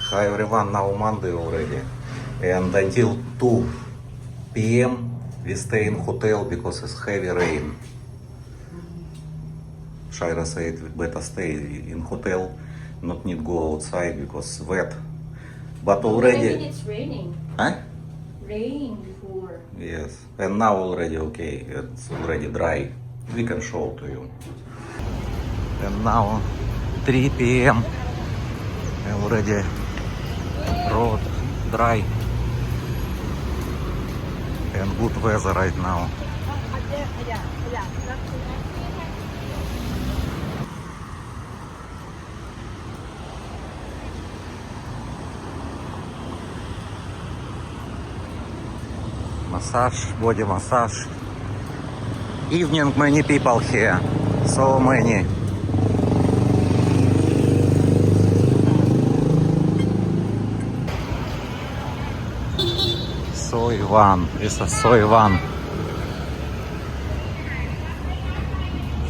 Hi everyone, now Monday already. And until 2 p.m. we stay in hotel because it's heavy rain. Shaira said we better stay in hotel, not need go outside because wet. But I already... mean, it's raining. Huh? Rain before. Yes. And now already okay, it's already dry. We can show to you. And now 3 p.m. already road dry and good weather right now. Massage, body massage. Evening, many people here, so many. Soyvan, this is Soyvan.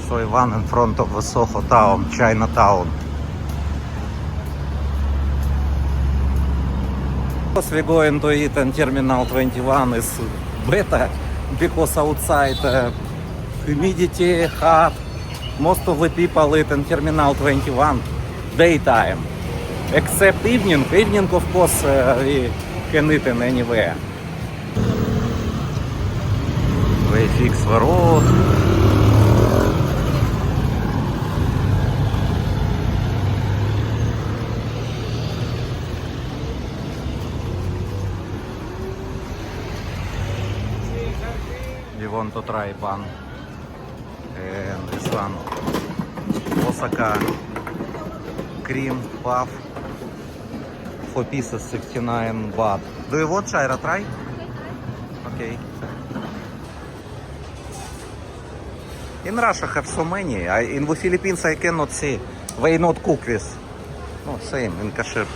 Soyvan in front of the Soho town, Chinatown. Because we're going to eat in Terminal 21 is better because outside humidity, hot. Most of the people eat in Terminal 21 daytime. Except evening. Evening, of course, we can eat in anywhere. They fix the road. We want to try bun. And this one, Osaka cream puff, 4 pieces, 69 baht. Do you want, Shaira, try? Okay. In Russia have so many. In the Philippines I cannot see. They not cook with. No, same in kosher.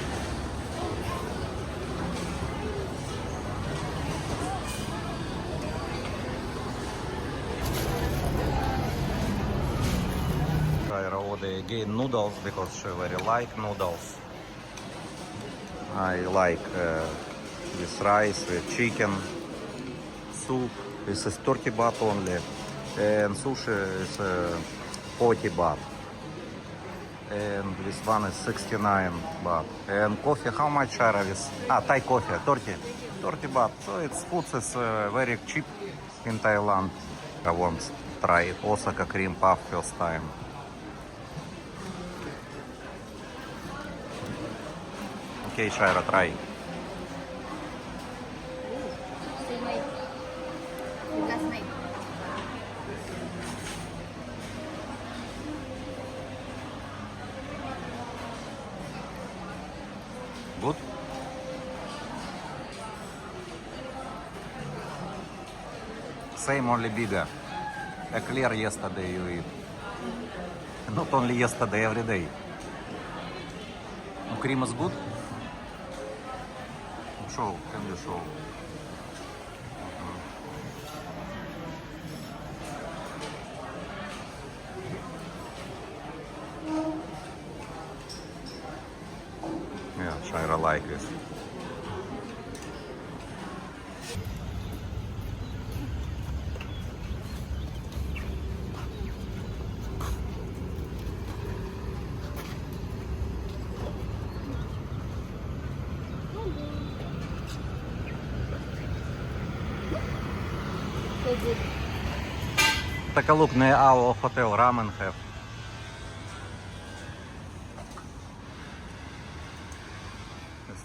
Shaira order again noodles because she very like noodles. I like with rice, with chicken, soup. This is 30 baht only. And sushi is 40 baht. And this one is 69 baht. And coffee, how much, Shaira? Thai coffee, 30 baht. So it's food is very cheap in Thailand. I want to try Osaka cream puff first time. Okay, Shaira, try. Good? Same, only bigger. Eclair yesterday you eat. Not only yesterday, every day. Cream is good? Show, can you show? Yeah, Shaira like this. Take a look near our hotel, ramen have. This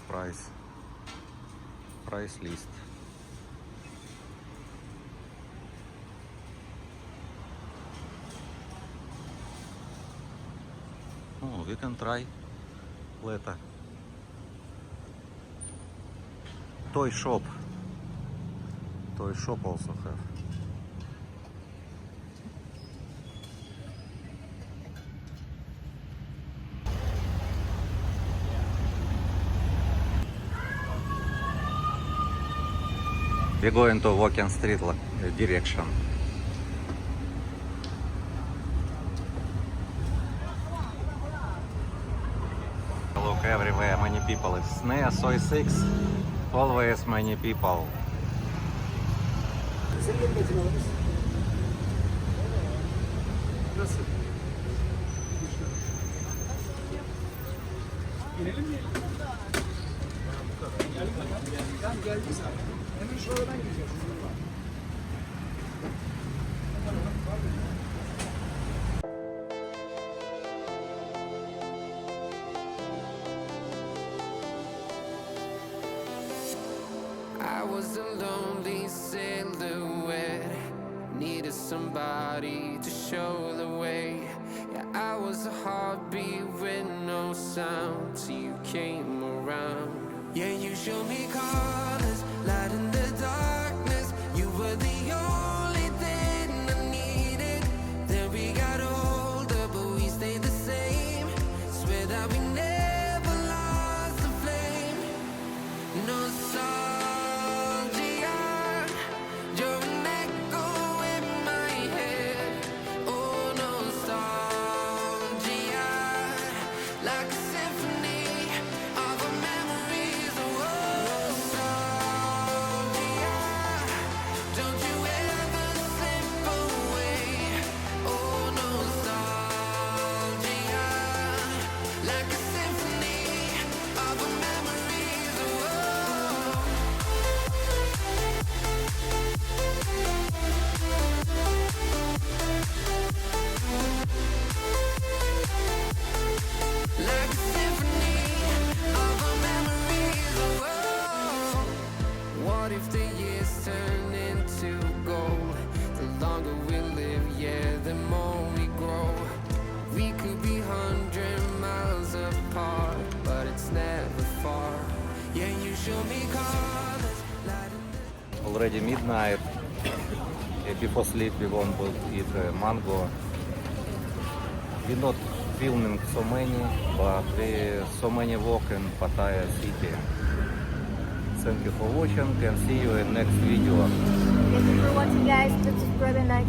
price list. Oh, we can try later. Toy shop also have. We're going to Walking Street direction. Look everywhere, many people. It's near Soy 6, always many people. Nasıl? İnelim mi? Tamam geldik zaten. Hemen şuradan gireceğiz. I was a lonely silhouette, needed somebody to show the way. Yeah, I was a heartbeat with no sound till you came around. Yeah, you showed me colors, light in the darkness. You were the only thing I needed. Then we got older, but we stayed the same. Swear that we never lost the flame. Nostalgia, you're an echo in my head. Oh, nostalgia, like a symphony of our memories. Oh, nostalgia, don't you ever slip away. Oh, nostalgia, like a symphony of our memories. Oh. Like a symphony of our memories. Oh, what if the years turn into gold? The longer we live, yeah, the more we grow. We could be 100 miles apart, but it's never far. Yeah, you show me colors, light in the Already midnight. Before sleep we want to eat mango. We're not filming so many, but we so many walk in Pattaya city. Thank you for watching and see you in next video. Thank you for watching, guys. This is Brother Knight.